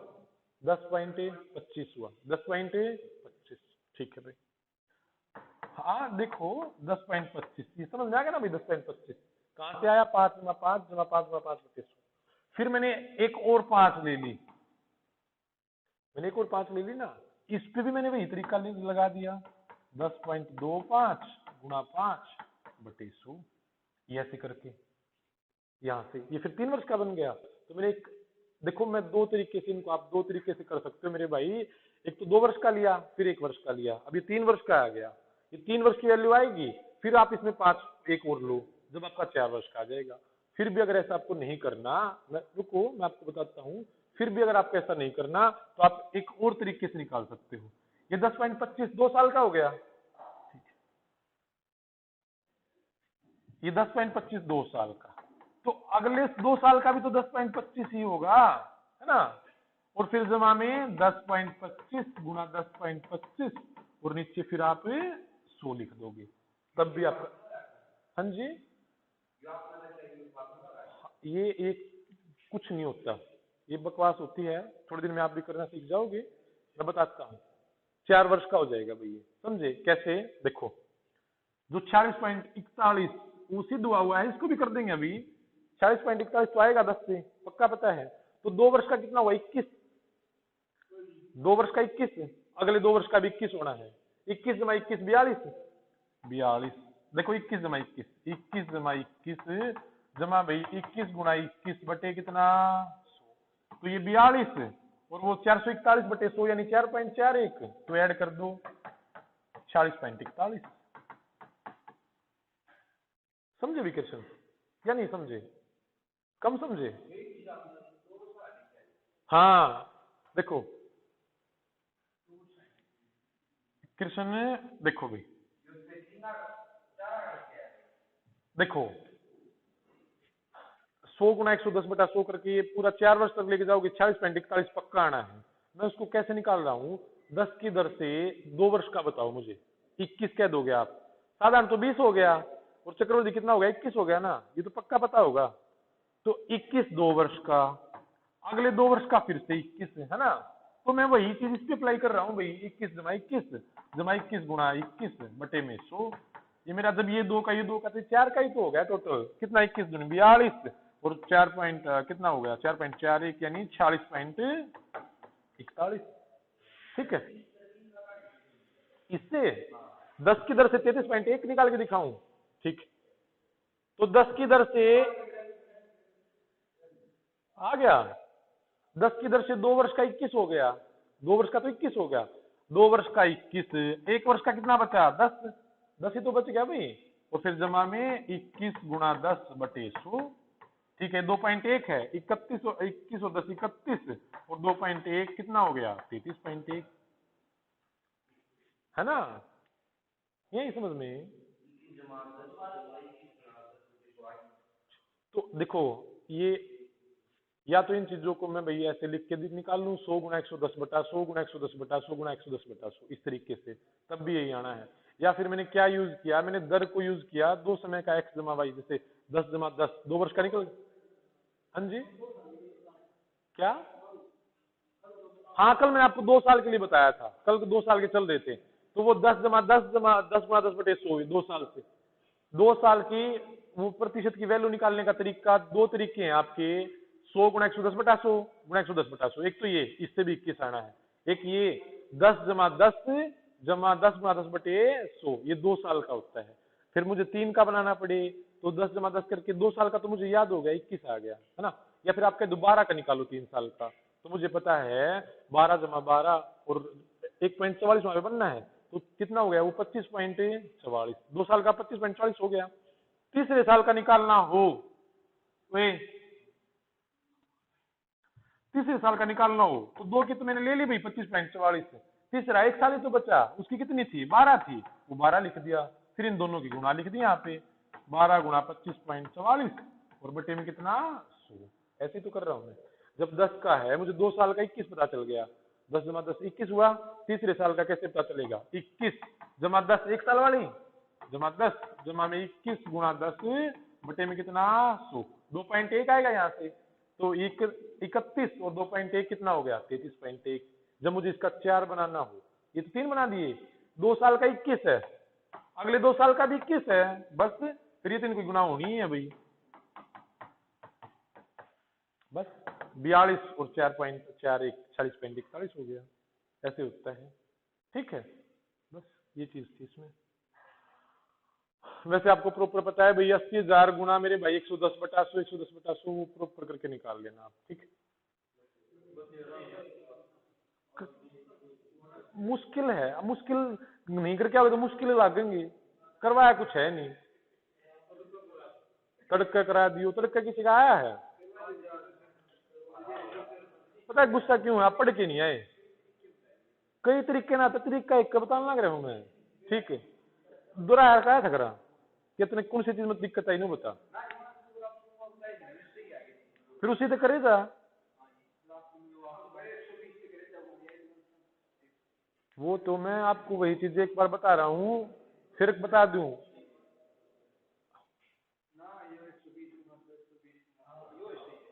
10.25 हुआ, 10.25, ठीक है भाई। हाँ देखो 10.25 ये समझ में आ गया ना भाई। 10.25 कहाँ से आया? 5 जमा 5 जमा 5 जमा 5 बटे 100। फिर मैंने एक और 5 ले ली, मैंने एक और 5 ले ली ना, इस पे भी मैंने वही तरीका लगा दिया। 10.25 गुणा 5 बटे 100, ये ऐसे करके यहाँ से ये फिर 3 वर्ष का बन गया। तो मैंने एक, देखो मैं दो तरीके से इनको, आप दो तरीके से कर सकते हो मेरे भाई। एक तो 2 वर्ष का लिया, फिर 1 वर्ष का लिया, अब ये 3 वर्ष का आ गया। ये 3 वर्ष की वैल्यू आएगी, फिर आप इसमें 5 एक और लो, जब आपका 4 वर्ष का आ जाएगा। फिर भी अगर ऐसा आपको नहीं करना, रुको मैं आपको बताता हूँ, फिर भी अगर आपको ऐसा नहीं करना तो आप एक और तरीके से निकाल सकते हो। ये 10.25 2 साल का हो गया, ये 10.25 2 साल का, तो अगले 2 साल का भी तो 10.25 ही होगा, है ना। और फिर जमा में 10.25 गुणा 10.25 और नीचे फिर आप 100 लिख दोगे, तब भी आप, हाँ जी, ये एक कुछ नहीं होता, ये बकवास होती है। थोड़े दिन में आप भी करना सीख जाओगे, मैं बताता हूँ। 4 वर्ष का हो जाएगा भैया, समझे कैसे? देखो जो 46.41 वो सिद्ध हुआ है, इसको भी कर देंगे अभी। 46.41 तो आएगा 10 से, पक्का पता है। तो 2 वर्ष का कितना हुआ? 21। 2 वर्ष का 21, अगले 2 वर्ष का भी 21 होना है। 21 जमा 21 42, 42। देखो 21 जमा 21, 21 जमा 21 जमा भाई 21 गुणा 21 बटे कितना 100, तो ये 42 और वो 441 बटे 100 यानी 4.41, तो ऐड कर दो 40.41। समझे विकर्षण या नहीं समझे? कम समझे? हाँ देखो कृष्ण, देखो भाई, देखो 100 गुणा 110 बटा 100 करके ये पूरा 4 वर्ष तक लेके जाओगे, 46.41 पक्का आना है। मैं उसको कैसे निकाल रहा हूँ? 10 की दर से 2 वर्ष का बताओ मुझे। 21 कह दोगे आप, साधारण तो 20 हो गया, और चक्रवृद्धि कितना हो गया? 21 हो गया ना, ये तो पक्का पता होगा। तो 21 2 वर्ष का, अगले 2 वर्ष का फिर से 21 है ना। तो मैं वही चीज इस पे अप्लाई कर रहा हूँ भाई। 21 जमा 21 जमा 21 गुणा 21 बटे में 100, ये मेरा जब ये 2 का ये 2 का तो 4 का ही तो हो गया टोटल। कितना? 21 दूनी 42 और 4 पॉइंट कितना हो गया? 4.41 यानी 46.41। ठीक है, इससे 10 की दर से 33.1 निकाल के दिखाऊं? ठीक, तो 10 की दर से आ गया, 10 की दर से 2 वर्ष का 21 हो गया, 2 वर्ष का तो 21 हो गया, 2 वर्ष का 21, 1 वर्ष का कितना बचा? 10, 10 ही तो बच गया भाई। और फिर जमा में 21 गुणा 10 बटे 100, ठीक है। 2.1 है, 31 और 21 और 10 31, और 2.1 कितना हो गया? 33.1, है ना। यही समझ में। तो देखो ये, या तो इन चीजों को मैं भैया ऐसे लिख के निकाल लूं, 100 गुणा 110 बटा 100 गुणा 110 बटा 100 गुणा 110 बटा 100, इस तरीके से, तब भी यही आना है। या फिर मैंने क्या यूज किया? मैंने दर को यूज किया, 2 समय का x जमा y, जैसे 10 जमा 10 2 वर्ष का निकल। हाँ जी, क्या? हाँ कल मैंने आपको 2 साल के लिए बताया था, कल के 2 साल के चल रहे थे, तो वो 10 जमा 10 जमा 10 गुणा 10 बटे 100 2 साल से, 2 साल की वो प्रतिशत की वैल्यू निकालने का तरीका, 2 तरीके हैं आपके। 100 गुणा 110 बटा 100 गुणा 110 बटा 100, एक तो ये, इससे भी 21 आना है। एक ये 10 जमा 10 जमा 10 गुणा 10 बटे 100, ये 2 साल का होता है। फिर मुझे 3 का बनाना पड़े, तो 10 जमा 10 करके 2 साल का तो मुझे याद हो गया, 21 आ गया, है ना। या फिर आपके दोबारा का निकालो 3 साल का, तो मुझे पता है 12 जमा 12 और 1.44 वहां पे बनना है, तो कितना हो गया? वो 25.44, 2 साल का 25.44 हो गया। तीसरे साल का निकालना हो, वे तीसरे साल का निकालना हो तो 2 की तो मैंने ले ली भाई 25.44, तीसरा 1 साल ही तो बचा, उसकी कितनी थी? 12 थी, वो 12 लिख दिया। फिर इन दोनों की गुणा लिख दी यहाँ पे, 12 गुणा 25.44 और बटे में कितना 100, ऐसे ही तो कर रहा हूं मैं। जब 10 का है, मुझे 2 साल का 21 पता चल गया, 10 जमा 10 21 हुआ। तीसरे साल का कैसे पता चलेगा? 21 जमा 10 1 साल वाली, जमा 10 जमा में 21 गुणा 10 बटे में कितना 100, 2.1 आएगा यहाँ से, तो 31 और 2.1 कितना हो गया? 33.1। जब मुझे इसका 4 बनाना हो, ये तो 3 बना दिए, 2 साल का 21 है, अगले 2 साल का भी 21 है, बस फिर ये तो इनकी गुना होनी ही है भाई। बस 42 और 4.41 40.41 हो गया, ऐसे होता है। ठीक है, बस ये चीज थी इसमें। वैसे आपको प्रॉपर पता है भाई 80,000 गुना मेरे भाई 110/100 वो प्रॉपर करके निकाल लेना आप। ठीक, मुश्किल है, मुश्किल नहीं करके आओगे तो मुश्किल लागेंगी, करवाया कुछ है नहीं, तड़का करा दियो, तड़का किसी का आया है? पता है गुस्सा क्यों है? आप पढ़ के नहीं आए। कई तरीके ना, तो तरीका एक का बताने लग रहा हूं मैं। ठीक है, दोहराया का था करा कितने कौन सी चीज में दिक्कत आई नहीं बता, फिर उसी से करेगा। वो तो मैं आपको वही चीज एक बार बता रहा हूँ, फिर बता दूं।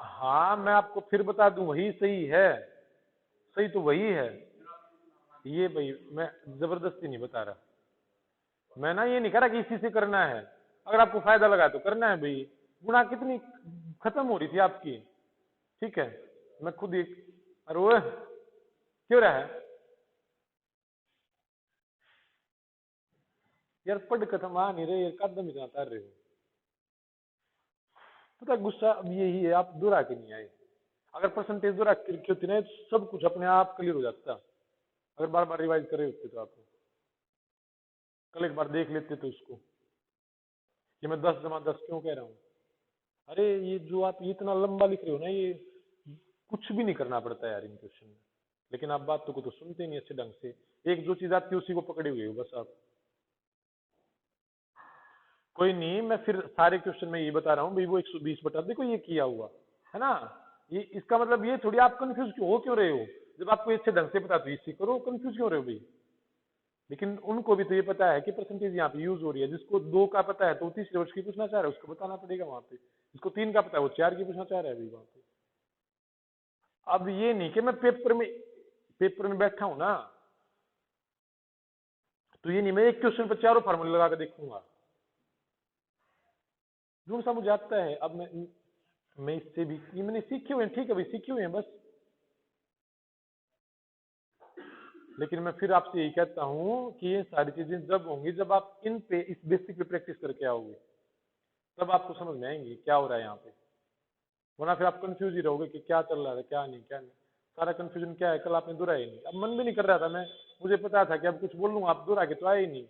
हाँ मैं आपको फिर बता दूं, वही सही है, सही तो वही है ये भाई, मैं जबरदस्ती नहीं बता रहा, मैं ना ये नहीं कह रहा कि इसी से करना है, अगर आपको फायदा लगा तो करना है भाई। गुणा कितनी खत्म हो रही थी आपकी। ठीक है, मैं खुद ही, अरे वो क्यों रहा है यार, पढ़ खत्म आ नहीं रहे यार, कदम इतना उतार रहे हो। पता है गुस्सा अब यही है, आप दोहरा के नहीं आए। अगर परसेंटेज दोहरा के रखी होती ना, सब कुछ अपने आप क्लियर हो जाता, अगर बार बार रिवाइज करे होते तो आप कल एक बार देख लेते तो उसको, कि मैं 10 × 10 क्यों कह रहा हूँ। अरे ये जो आप ये इतना लंबा लिख रहे हो ना, ये कुछ भी नहीं करना पड़ता यार इन क्वेश्चन में, लेकिन आप बातों को तो सुनते नहीं अच्छे ढंग से, एक जो चीज आती है उसी को पकड़े हुए हो बस आप। कोई नहीं, मैं फिर सारे क्वेश्चन में ये बता रहा हूँ भाई, वो 120 बटा देखो ये किया हुआ है ना, ये इसका मतलब ये थोड़ी आप कंफ्यूज क्यों रहे हो, जब आपको अच्छे ढंग से पता तो इसी करो, कंफ्यूज क्यों रहे हो भाई। लेकिन उनको भी तो ये पता है कि परसेंटेज यहाँ पे यूज हो रही है, जिसको 2 का पता है तो वो तीसरे वर्ष की पूछना चाह रहा है, उसको बताना पड़ेगा वहां पे, जिसको 3 का पता है वो 4 की पूछना चाह रहा है अभी वहां पे। अब ये नहीं कि मैं पेपर में बैठा हूं ना, तो ये नहीं मैं एक क्वेश्चन पर चारों फार्मूले लगा के देखूंगा, जो सा मुझे आता है। अब मैं इससे भी ये मैंने सीखे हुए हैं, ठीक है भाई सीखे हुए हैं बस, लेकिन मैं फिर आपसे यही कहता हूं कि ये सारी चीजें जब होंगी जब आप इन पे इस बेसिक पे प्रैक्टिस करके आओगे, तब आपको समझ में आएंगी क्या हो रहा है यहाँ पे, वरना फिर आप कंफ्यूज ही रहोगे कि क्या चल रहा है क्या नहीं क्या नहीं। सारा कंफ्यूजन क्या है, कल आपने दोहराया ही नहीं, अब मन भी नहीं कर रहा था मैं, मुझे पता था कि अब कुछ बोल लूंगा आप दोहरा के तो आए ही नहीं,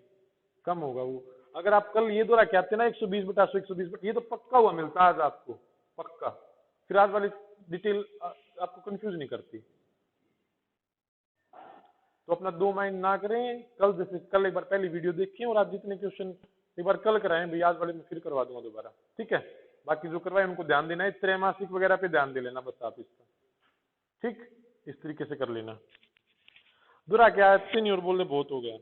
कम होगा वो। अगर आप कल ये दोहरा के आते ना 120/100 120, ये तो पक्का हुआ मिलता आज आपको, पक्का, फिर आज वाली डिटेल आपको कंफ्यूज नहीं करती। तो अपना 2 माइंड ना करें, कल जैसे कल एक बार पहली वीडियो देखें और आप जितने क्वेश्चन एक बार कल कराएं भाई, आज वाले में फिर करवा दूंगा दोबारा। ठीक है, बाकी जो करवाए उनको ध्यान देना है, त्रैमासिक वगैरह पे ध्यान दे लेना बस आप इसका। ठीक, इस तरीके से कर लेना। दुरा क्या है, 3 और बोलने बहुत हो गया।